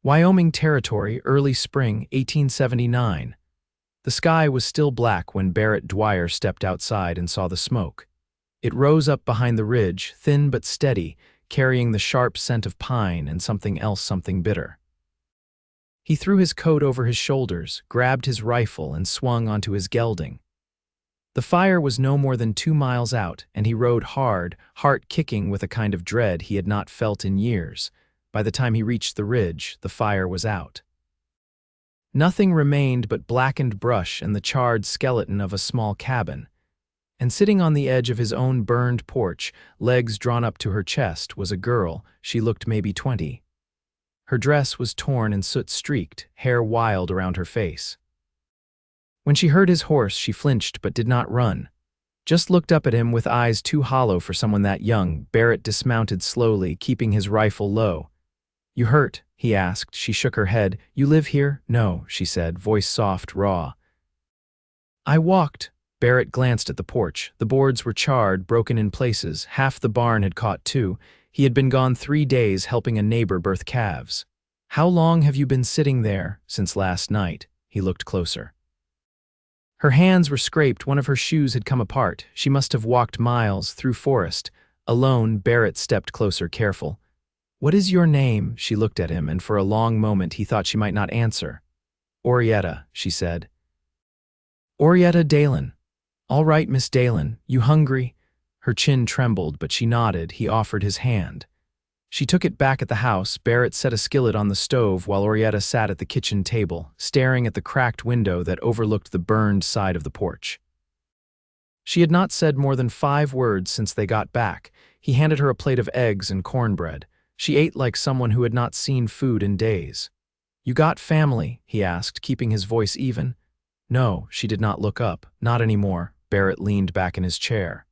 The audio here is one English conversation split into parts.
Wyoming Territory, early spring, 1879. The sky was still black when Barrett Dwyer stepped outside and saw the smoke. It rose up behind the ridge, thin but steady, carrying the sharp scent of pine and something else, something bitter. He threw his coat over his shoulders, grabbed his rifle, and swung onto his gelding. The fire was no more than 2 miles out, and he rode hard, heart kicking with a kind of dread he had not felt in years. By the time he reached the ridge, the fire was out. Nothing remained but blackened brush and the charred skeleton of a small cabin. And sitting on the edge of his own burned porch, legs drawn up to her chest, was a girl. She looked maybe 20. Her dress was torn and soot-streaked, hair wild around her face. When she heard his horse, she flinched but did not run. Just looked up at him with eyes too hollow for someone that young. Barrett dismounted slowly, keeping his rifle low. "You hurt?" he asked. She shook her head. "You live here?" "No," she said, voice soft, raw. "I walked." Barrett glanced at the porch. The boards were charred, broken in places. Half the barn had caught too. He had been gone 3 days helping a neighbor birth calves. "How long have you been sitting there?" "Since last night." He looked closer. Her hands were scraped. One of her shoes had come apart. She must have walked miles through forest. Alone, Barrett stepped closer, careful. "What is your name?" She looked at him, and for a long moment he thought she might not answer. "Orietta," she said. "Orietta Dalen." "All right, Miss Dalen. You hungry?" Her chin trembled, but she nodded. He offered his hand. She took it back at the house. Barrett set a skillet on the stove while Orietta sat at the kitchen table, staring at the cracked window that overlooked the burned side of the porch. She had not said more than 5 words since they got back. He handed her a plate of eggs and cornbread. She ate like someone who had not seen food in days. "You got family?" he asked, keeping his voice even. No, she did not look up. Not anymore. Barrett leaned back in his chair.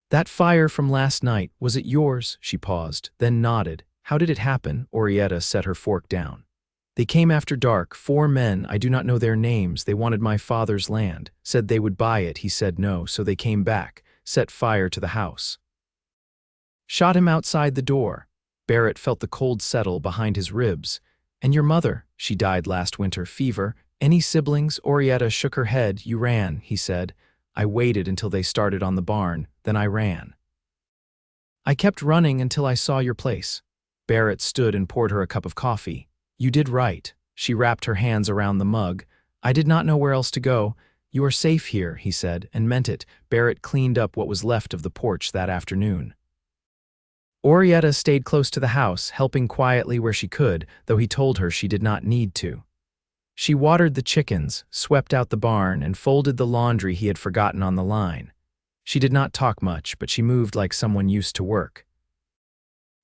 "That fire from last night, was it yours?" She paused, then nodded. "How did it happen?" Orietta set her fork down. "They came after dark, 4 men, I do not know their names. They wanted my father's land. Said they would buy it. He said no, so they came back, set fire to the house. Shot him outside the door." Barrett felt the cold settle behind his ribs. "And your mother?" "She died last winter, fever." "Any siblings?" Orietta shook her head. "You ran," he said. "I waited until they started on the barn, then I ran. I kept running until I saw your place." Barrett stood and poured her a cup of coffee. "You did right." She wrapped her hands around the mug. "I did not know where else to go." "You are safe here," he said, and meant it. Barrett cleaned up what was left of the porch that afternoon. Orietta stayed close to the house, helping quietly where she could, though he told her she did not need to. She watered the chickens, swept out the barn, and folded the laundry he had forgotten on the line. She did not talk much, but she moved like someone used to work.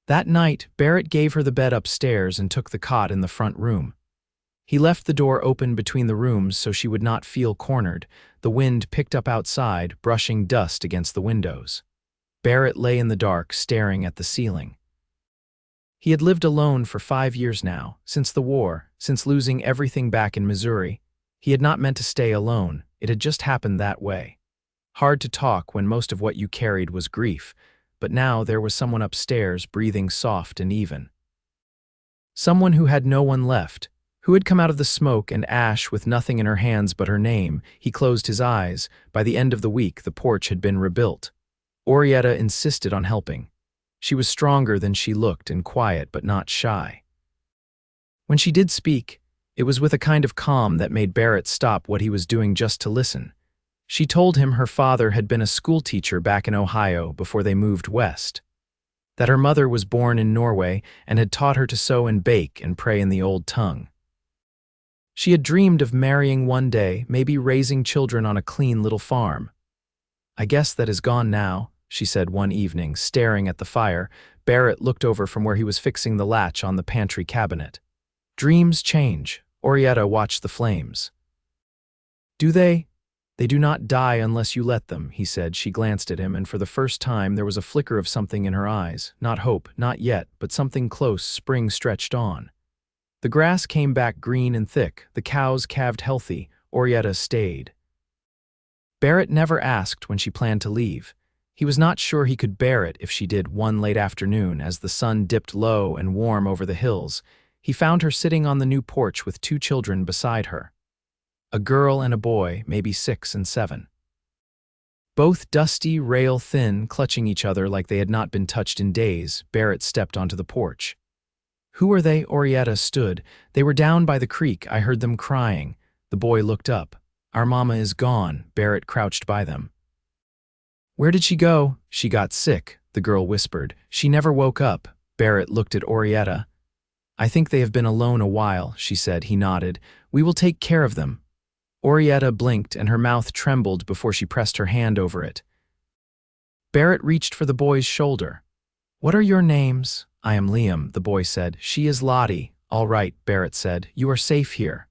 That night, Barrett gave her the bed upstairs and took the cot in the front room. He left the door open between the rooms so she would not feel cornered. The wind picked up outside, brushing dust against the windows. Barrett lay in the dark, staring at the ceiling. He had lived alone for 5 years now, since the war, since losing everything back in Missouri. He had not meant to stay alone. It had just happened that way. Hard to talk when most of what you carried was grief, but now there was someone upstairs breathing soft and even. Someone who had no one left, who had come out of the smoke and ash with nothing in her hands but her name. He closed his eyes. By the end of the week, the porch had been rebuilt. Orietta insisted on helping. She was stronger than she looked and quiet but not shy. When she did speak, it was with a kind of calm that made Barrett stop what he was doing just to listen. She told him her father had been a schoolteacher back in Ohio before they moved west. That her mother was born in Norway and had taught her to sew and bake and pray in the old tongue. She had dreamed of marrying one day, maybe raising children on a clean little farm. "I guess that is gone now," she said one evening, staring at the fire. Barrett looked over from where he was fixing the latch on the pantry cabinet. "Dreams change." Orietta watched the flames. "Do they?" "They do not die unless you let them," he said. She glanced at him, and for the first time there was a flicker of something in her eyes. Not hope, not yet, but something close. Spring stretched on. The grass came back green and thick. The cows calved healthy. Orietta stayed. Barrett never asked when she planned to leave. He was not sure he could bear it if she did. One late afternoon, as the sun dipped low and warm over the hills, He found her sitting on the new porch with two children beside her. A girl and a boy, maybe 6 and 7. Both dusty, rail-thin, clutching each other like they had not been touched in days. Barrett stepped onto the porch. "Who are they?" Orietta stood. "They were down by the creek. I heard them crying." The boy looked up. "Our mama is gone." Barrett crouched by them. "Where did she go?" "She got sick," the girl whispered. "She never woke up." Barrett looked at Orietta. "I think they have been alone a while," she said. He nodded. "We will take care of them." Orietta blinked and her mouth trembled before she pressed her hand over it. Barrett reached for the boy's shoulder. "What are your names?" "I am Liam," the boy said. "She is Lottie." "All right," Barrett said. "You are safe here."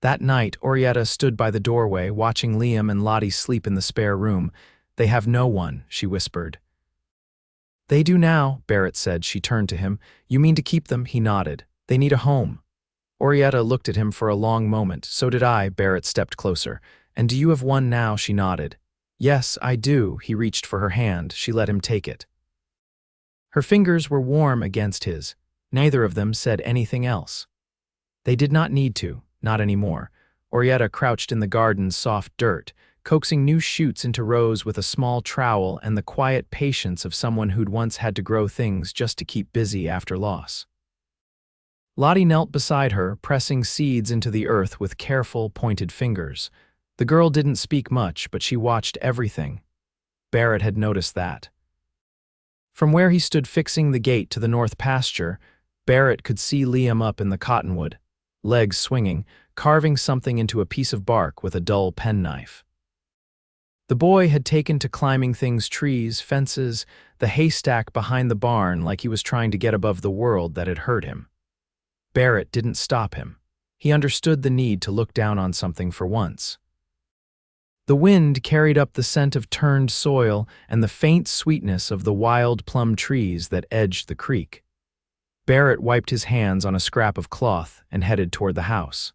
That night, Orietta stood by the doorway, watching Liam and Lottie sleep in the spare room. "They have no one," she whispered. "They do now," Barrett said. She turned to him. "You mean to keep them?" He nodded. "They need a home." Orietta looked at him for a long moment. "So did I." Barrett stepped closer. "And do you have one now?" She nodded. "Yes, I do." He reached for her hand. She let him take it. Her fingers were warm against his. Neither of them said anything else. They did not need to, not anymore. Orietta crouched in the garden's soft dirt, coaxing new shoots into rows with a small trowel and the quiet patience of someone who'd once had to grow things just to keep busy after loss. Lottie knelt beside her, pressing seeds into the earth with careful, pointed fingers. The girl didn't speak much, but she watched everything. Barrett had noticed that. From where he stood fixing the gate to the north pasture, Barrett could see Liam up in the cottonwood, legs swinging, carving something into a piece of bark with a dull penknife. The boy had taken to climbing things, trees, fences, the haystack behind the barn, like he was trying to get above the world that had hurt him. Barrett didn't stop him. He understood the need to look down on something for once. The wind carried up the scent of turned soil and the faint sweetness of the wild plum trees that edged the creek. Barrett wiped his hands on a scrap of cloth and headed toward the house.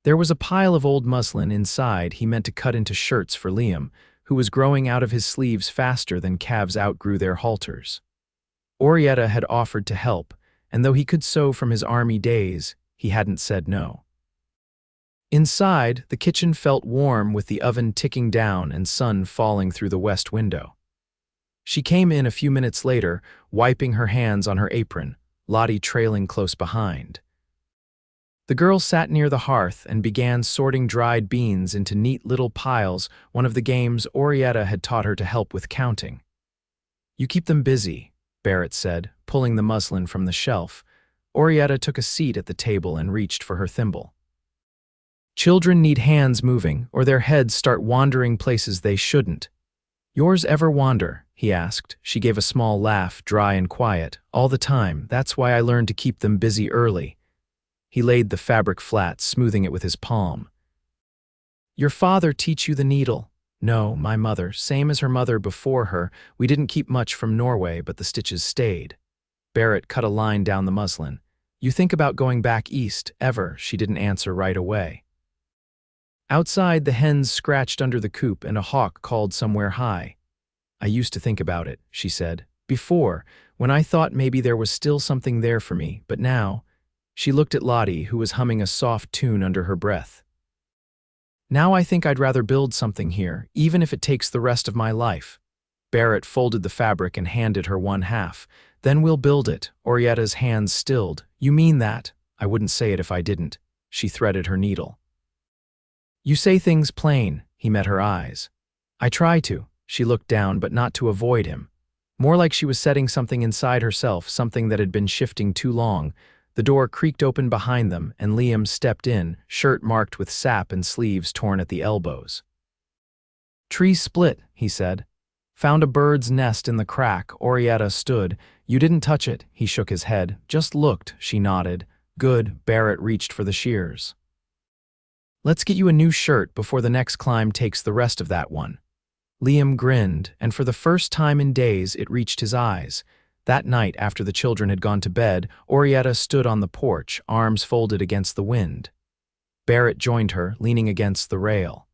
There was a pile of old muslin inside he meant to cut into shirts for Liam, who was growing out of his sleeves faster than calves outgrew their halters. Orietta had offered to help, and though he could sew from his army days, he hadn't said no. Inside, the kitchen felt warm with the oven ticking down and sun falling through the west window. She came in a few minutes later, wiping her hands on her apron, Lottie trailing close behind. The girl sat near the hearth and began sorting dried beans into neat little piles, one of the games Orietta had taught her to help with counting. "You keep them busy," Barrett said, pulling the muslin from the shelf. Orietta took a seat at the table and reached for her thimble. "Children need hands moving, or their heads start wandering places they shouldn't." "Yours ever wander?" he asked. She gave a small laugh, dry and quiet. "All the time. That's why I learned to keep them busy early." He laid the fabric flat, smoothing it with his palm. "Your father teach you the needle?" "No, my mother. Same as her mother before her. We didn't keep much from Norway, but the stitches stayed." Barrett cut a line down the muslin. "You think about going back east, ever?" She didn't answer right away. Outside, the hens scratched under the coop and a hawk called somewhere high. "I used to think about it," she said. "Before, when I thought maybe there was still something there for me, but now..." She looked at Lottie, who was humming a soft tune under her breath. "Now I think I'd rather build something here, even if it takes the rest of my life." Barrett folded the fabric and handed her one half. "Then we'll build it." Orietta's hands stilled. "You mean that?" "I wouldn't say it if I didn't." She threaded her needle. "You say things plain." He met her eyes. "I try to." She looked down, but not to avoid him. More like she was setting something inside herself, something that had been shifting too long. The door creaked open behind them, and Liam stepped in, shirt marked with sap and sleeves torn at the elbows. "Tree split," he said. "Found a bird's nest in the crack." Orietta stood. "You didn't touch it." He shook his head. "Just looked." She nodded. "Good." Barrett reached for the shears. "Let's get you a new shirt before the next climb takes the rest of that one." Liam grinned, and for the first time in days it reached his eyes. That night, after the children had gone to bed, Orietta stood on the porch, arms folded against the wind. Barrett joined her, leaning against the rail.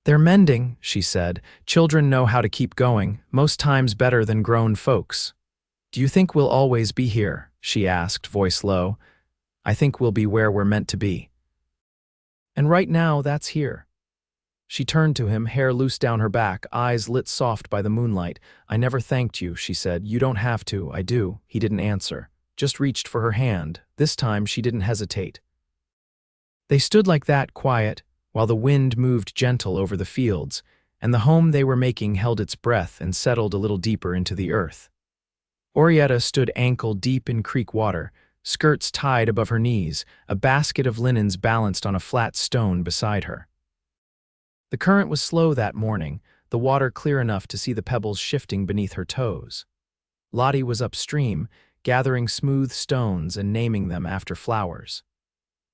"They're mending," she said. "Children know how to keep going, most times better than grown folks." Do you think we'll always be here? She asked, voice low. I think we'll be where we're meant to be. And right now, that's here. She turned to him, hair loose down her back, eyes lit soft by the moonlight. I never thanked you, she said. You don't have to, I do. He didn't answer, just reached for her hand. This time she didn't hesitate. They stood like that, quiet, while the wind moved gentle over the fields, and the home they were making held its breath and settled a little deeper into the earth. Orietta stood ankle-deep in creek water, skirts tied above her knees, a basket of linens balanced on a flat stone beside her. The current was slow that morning, the water clear enough to see the pebbles shifting beneath her toes. Lottie was upstream, gathering smooth stones and naming them after flowers.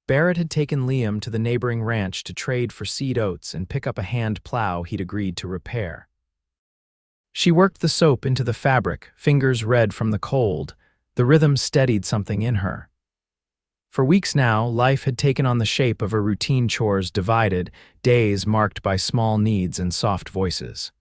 Barrett had taken Liam to the neighboring ranch to trade for seed oats and pick up a hand plow he'd agreed to repair. She worked the soap into the fabric, fingers red from the cold. The rhythm steadied something in her. For weeks now, life had taken on the shape of her routine chores, divided, days marked by small needs and soft voices.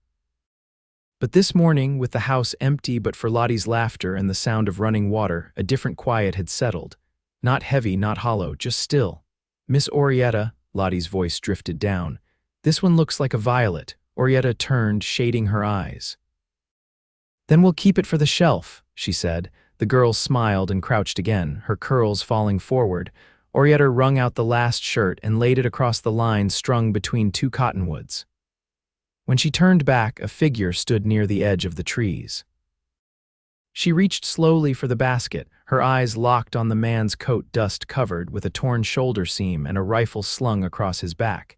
But this morning, with the house empty but for Lottie's laughter and the sound of running water, a different quiet had settled. Not heavy, not hollow, just still. Miss Orietta, Lottie's voice drifted down. This one looks like a violet. Orietta turned, shading her eyes. Then we'll keep it for the shelf, she said. The girl smiled and crouched again, her curls falling forward. Orietta wrung out the last shirt and laid it across the line strung between two cottonwoods. When she turned back, a figure stood near the edge of the trees. She reached slowly for the basket, her eyes locked on the man's coat, dust-covered, with a torn shoulder seam and a rifle slung across his back.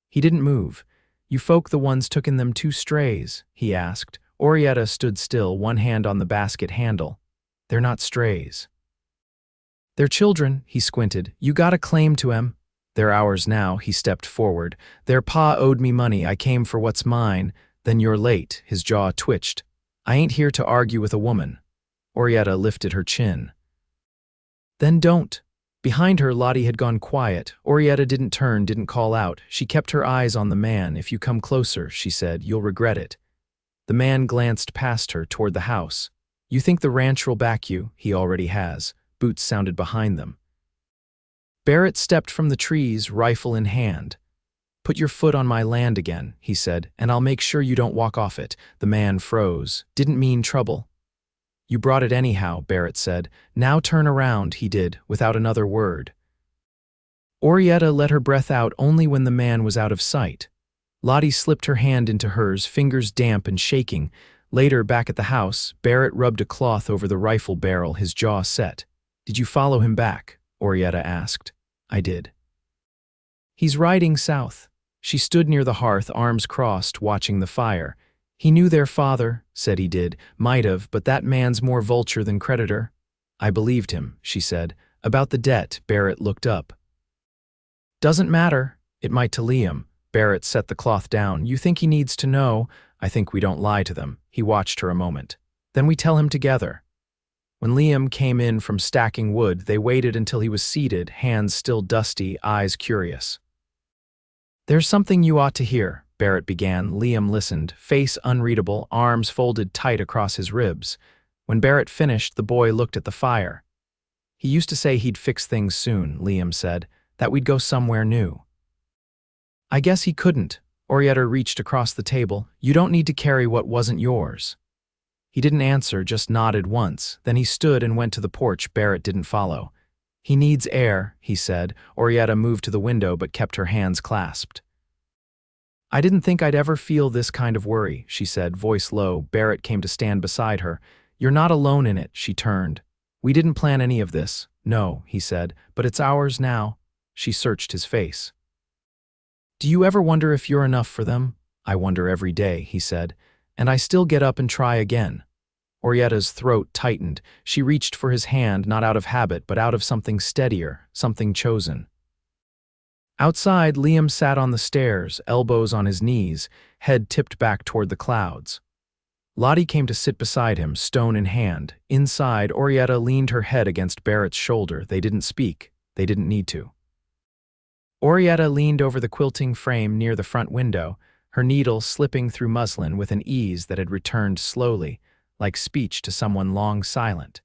He didn't move. You folk the ones took in them 2 strays, he asked. Orietta stood still, one hand on the basket handle. They're not strays. They're children, he squinted. You got a claim to 'em. They're ours now, he stepped forward. Their pa owed me money, I came for what's mine. Then you're late, his jaw twitched. I ain't here to argue with a woman. Orietta lifted her chin. Then don't. Behind her, Lottie had gone quiet. Orietta didn't turn, didn't call out. She kept her eyes on the man. If you come closer, she said, you'll regret it. The man glanced past her toward the house. You think the ranch will back you? He already has. Boots sounded behind them. Barrett stepped from the trees, rifle in hand. Put your foot on my land again, he said, and I'll make sure you don't walk off it. The man froze. Didn't mean trouble. You brought it anyhow, Barrett said. Now turn around, he did, without another word. Orietta let her breath out only when the man was out of sight. Lottie slipped her hand into hers, fingers damp and shaking. Later, back at the house, Barrett rubbed a cloth over the rifle barrel, his jaw set. Did you follow him back? Orietta asked. I did. He's riding south. She stood near the hearth, arms crossed, watching the fire. He knew their father, said he did. Might have, but that man's more vulture than creditor. I believed him, she said. About the debt, Barrett looked up. Doesn't matter. It might to Liam. Barrett set the cloth down. You think he needs to know? I think we don't lie to them. He watched her a moment. Then we tell him together. When Liam came in from stacking wood, they waited until he was seated, hands still dusty, eyes curious. There's something you ought to hear, Barrett began. Liam listened, face unreadable, arms folded tight across his ribs. When Barrett finished, the boy looked at the fire. He used to say he'd fix things soon, Liam said, that we'd go somewhere new. I guess he couldn't. Orietta reached across the table. You don't need to carry what wasn't yours. He didn't answer, just nodded once. Then he stood and went to the porch. Barrett didn't follow. He needs air, he said. Orietta moved to the window but kept her hands clasped. I didn't think I'd ever feel this kind of worry, she said, voice low. Barrett came to stand beside her. You're not alone in it, she turned. We didn't plan any of this. No, he said, but it's ours now. She searched his face. Do you ever wonder if you're enough for them? I wonder every day, he said, and I still get up and try again. Orietta's throat tightened. She reached for his hand, not out of habit, but out of something steadier, something chosen. Outside, Liam sat on the stairs, elbows on his knees, head tipped back toward the clouds. Lottie came to sit beside him, stone in hand. Inside, Orietta leaned her head against Barrett's shoulder. They didn't speak. They didn't need to. Orietta leaned over the quilting frame near the front window, her needle slipping through muslin with an ease that had returned slowly. like speech to someone long silent.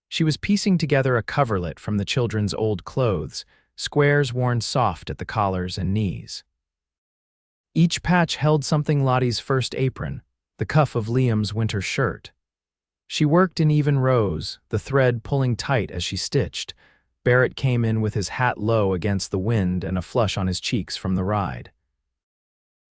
She was piecing together a coverlet from the children's old clothes, squares worn soft at the collars and knees. Each patch held something: Lottie's first apron, the cuff of Liam's winter shirt. She worked in even rows, the thread pulling tight as she stitched. Barrett came in with his hat low against the wind and a flush on his cheeks from the ride.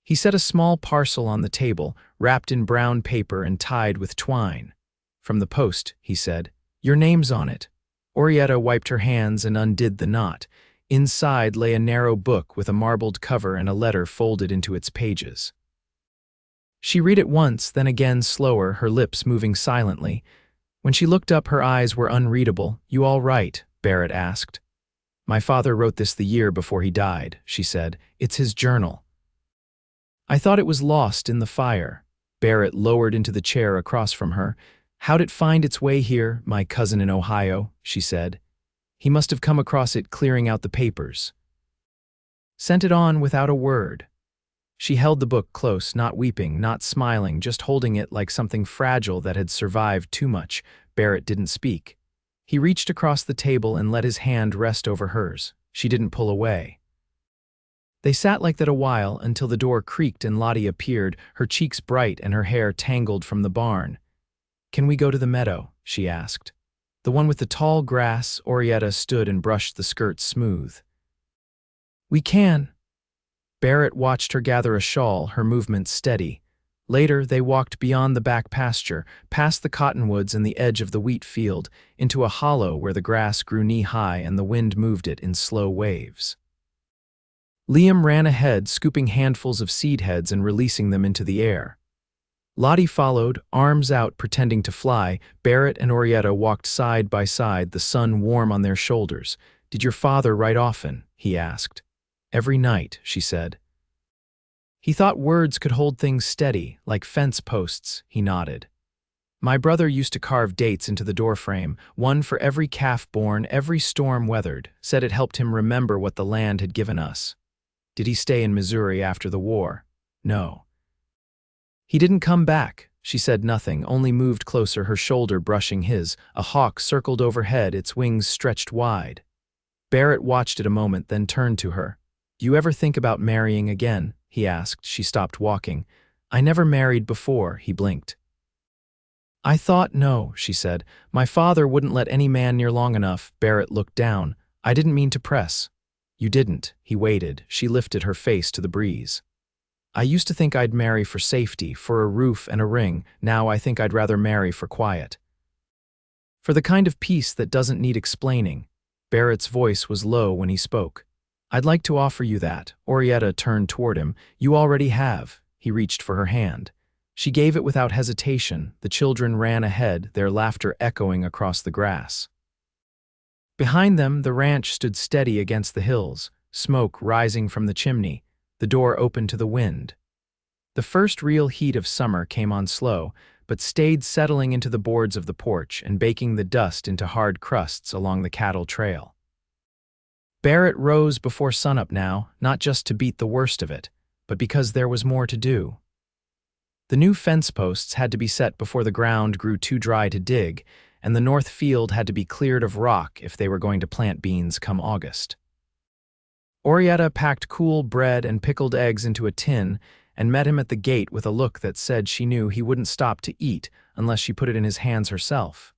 He set a small parcel on the table, wrapped in brown paper and tied with twine. "From the post," he said. "Your name's on it." Orietta wiped her hands and undid the knot. Inside lay a narrow book with a marbled cover and a letter folded into its pages. She read it once, then again slower, her lips moving silently. When she looked up, her eyes were unreadable. "You all right?" Barrett asked. "My father wrote this the year before he died," she said. "It's his journal." "I thought it was lost in the fire." Barrett lowered into the chair across from her. "How'd it find its way here, my cousin in Ohio?" she said. "He must have come across it clearing out the papers." "Sent it on without a word." She held the book close, not weeping, not smiling, just holding it like something fragile that had survived too much. Barrett didn't speak. He reached across the table and let his hand rest over hers. She didn't pull away. They sat like that a while until the door creaked and Lottie appeared, her cheeks bright and her hair tangled from the barn. "Can we go to the meadow?" she asked. "The one with the tall grass." Orietta stood and brushed the skirt smooth. "We can." Barrett watched her gather a shawl, her movements steady. Later, they walked beyond the back pasture, past the cottonwoods and the edge of the wheat field, into a hollow where the grass grew knee-high and the wind moved it in slow waves. Liam ran ahead, scooping handfuls of seed heads and releasing them into the air. Lottie followed, arms out, pretending to fly. Barrett and Orietta walked side by side, the sun warm on their shoulders. "Did your father write often?" he asked. "Every night," she said. "He thought words could hold things steady, like fence posts," he nodded. "My brother used to carve dates into the doorframe, one for every calf born, every storm weathered. Said it helped him remember what the land had given us." "Did he stay in Missouri after the war?" "No." "He didn't come back." She said nothing, only moved closer, her shoulder brushing his. A hawk circled overhead, its wings stretched wide. Barrett watched it a moment, then turned to her. "Do you ever think about marrying again?" he asked. She stopped walking. "I never married before," he blinked. "I thought no," she said. "My father wouldn't let any man near long enough." Barrett looked down. "I didn't mean to press." "You didn't." He waited. She lifted her face to the breeze. "I used to think I'd marry for safety, for a roof and a ring. Now I think I'd rather marry for quiet. For the kind of peace that doesn't need explaining." Barrett's voice was low when he spoke. "I'd like to offer you that." Orietta turned toward him. "You already have." He reached for her hand. She gave it without hesitation. The children ran ahead, their laughter echoing across the grass. Behind them, the ranch stood steady against the hills, smoke rising from the chimney, the door open to the wind. The first real heat of summer came on slow, but stayed settling into the boards of the porch and baking the dust into hard crusts along the cattle trail. Barrett rose before sunup now, not just to beat the worst of it, but because there was more to do. The new fence posts had to be set before the ground grew too dry to dig, and the north field had to be cleared of rock if they were going to plant beans come August. Orietta packed cool bread and pickled eggs into a tin and met him at the gate with a look that said she knew he wouldn't stop to eat unless she put it in his hands herself.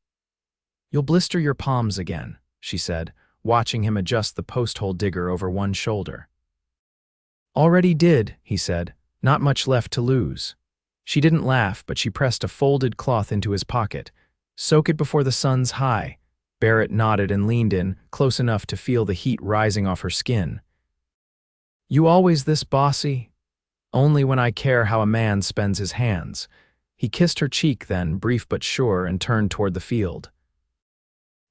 "You'll blister your palms again," she said, watching him adjust the post-hole digger over one shoulder. "Already did," he said. "Not much left to lose." She didn't laugh, but she pressed a folded cloth into his pocket. "Soak it before the sun's high." Barrett nodded and leaned in, close enough to feel the heat rising off her skin. "You always this bossy?" "Only when I care how a man spends his hands." He kissed her cheek then, brief but sure, and turned toward the field.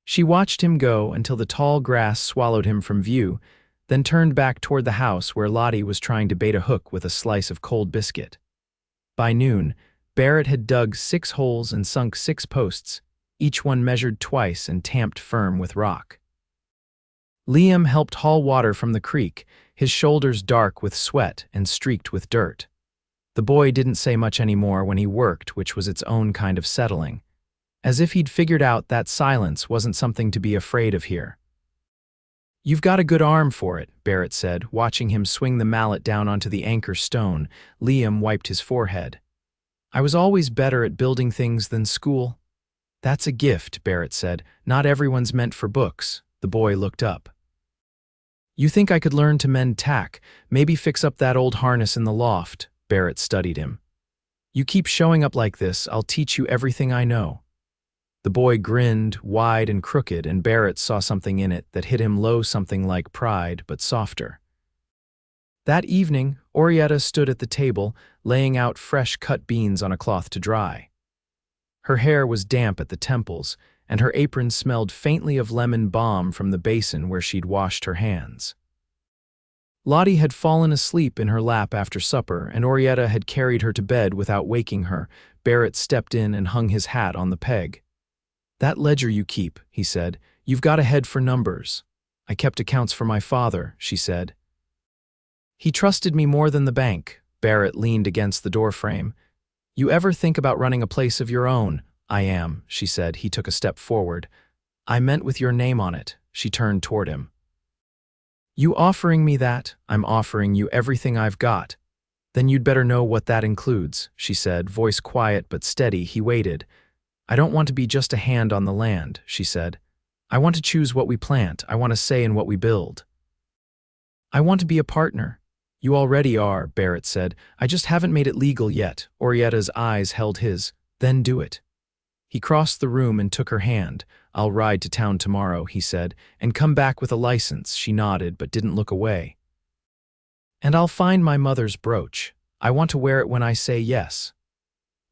She watched him go until the tall grass swallowed him from view, then turned back toward the house where Lottie was trying to bait a hook with a slice of cold biscuit. By noon, Barrett had dug 6 holes and sunk 6 posts, each one measured twice and tamped firm with rock. Liam helped haul water from the creek, his shoulders dark with sweat and streaked with dirt. The boy didn't say much anymore when he worked, which was its own kind of settling, as if he'd figured out that silence wasn't something to be afraid of here. "You've got a good arm for it," Barrett said, watching him swing the mallet down onto the anchor stone. Liam wiped his forehead. "I was always better at building things than school." "That's a gift," Barrett said. "Not everyone's meant for books." The boy looked up. "You think I could learn to mend tack, maybe fix up that old harness in the loft?" Barrett studied him. "You keep showing up like this, I'll teach you everything I know." The boy grinned, wide and crooked, and Barrett saw something in it that hit him low, something like pride, but softer. That evening, Orietta stood at the table, laying out fresh cut beans on a cloth to dry. Her hair was damp at the temples, and her apron smelled faintly of lemon balm from the basin where she'd washed her hands. Lottie had fallen asleep in her lap after supper, and Orietta had carried her to bed without waking her. Barrett stepped in and hung his hat on the peg. "That ledger you keep," he said. "You've got a head for numbers." "I kept accounts for my father," she said. "He trusted me more than the bank." Barrett leaned against the doorframe. "You ever think about running a place of your own?" "I am," she said. He took a step forward. "I meant with your name on it." She turned toward him. "You offering me that?" "I'm offering you everything I've got." "Then you'd better know what that includes," she said, voice quiet but steady. He waited. "I don't want to be just a hand on the land," she said. "I want to choose what we plant. I want to say in what we build. I want to be a partner." "You already are," Barrett said. "I just haven't made it legal yet." Orietta's eyes held his. "Then do it." He crossed the room and took her hand. "I'll ride to town tomorrow," he said, "and come back with a license." She nodded but didn't look away. "And I'll find my mother's brooch. I want to wear it when I say yes."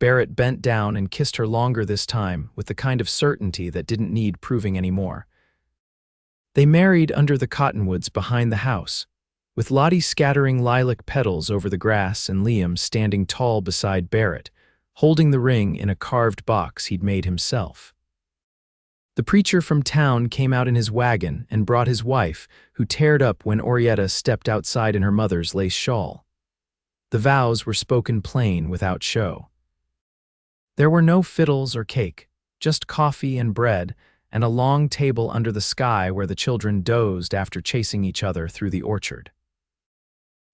Barrett bent down and kissed her longer this time, with the kind of certainty that didn't need proving anymore. They married under the cottonwoods behind the house, with Lottie scattering lilac petals over the grass and Liam standing tall beside Barrett, holding the ring in a carved box he'd made himself. The preacher from town came out in his wagon and brought his wife, who teared up when Orietta stepped outside in her mother's lace shawl. The vows were spoken plain without show. There were no fiddles or cake, just coffee and bread, and a long table under the sky where the children dozed after chasing each other through the orchard.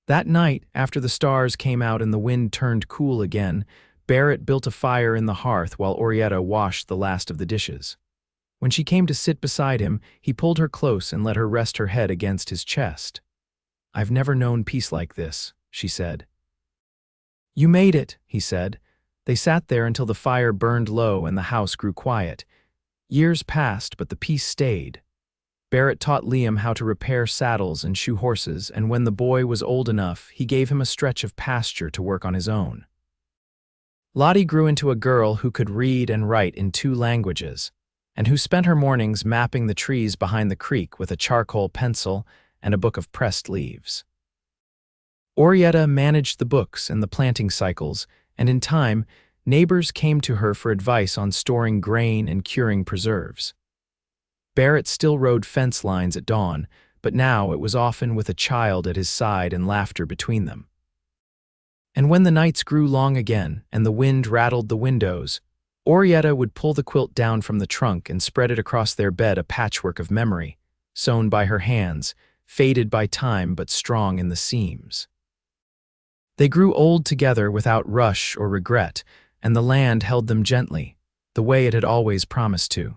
That night, after the stars came out and the wind turned cool again, Barrett built a fire in the hearth while Orietta washed the last of the dishes. When she came to sit beside him, he pulled her close and let her rest her head against his chest. "I've never known peace like this," she said. "You made it," he said. They sat there until the fire burned low and the house grew quiet. Years passed, but the peace stayed. Barrett taught Liam how to repair saddles and shoe horses, and when the boy was old enough, he gave him a stretch of pasture to work on his own. Lottie grew into a girl who could read and write in 2 languages, and who spent her mornings mapping the trees behind the creek with a charcoal pencil and a book of pressed leaves. Orietta managed the books and the planting cycles, and in time, neighbors came to her for advice on storing grain and curing preserves. Barrett still rode fence lines at dawn, but now it was often with a child at his side and laughter between them. And when the nights grew long again and the wind rattled the windows, Orietta would pull the quilt down from the trunk and spread it across their bed, a patchwork of memory, sewn by her hands, faded by time but strong in the seams. They grew old together without rush or regret, and the land held them gently, the way it had always promised to.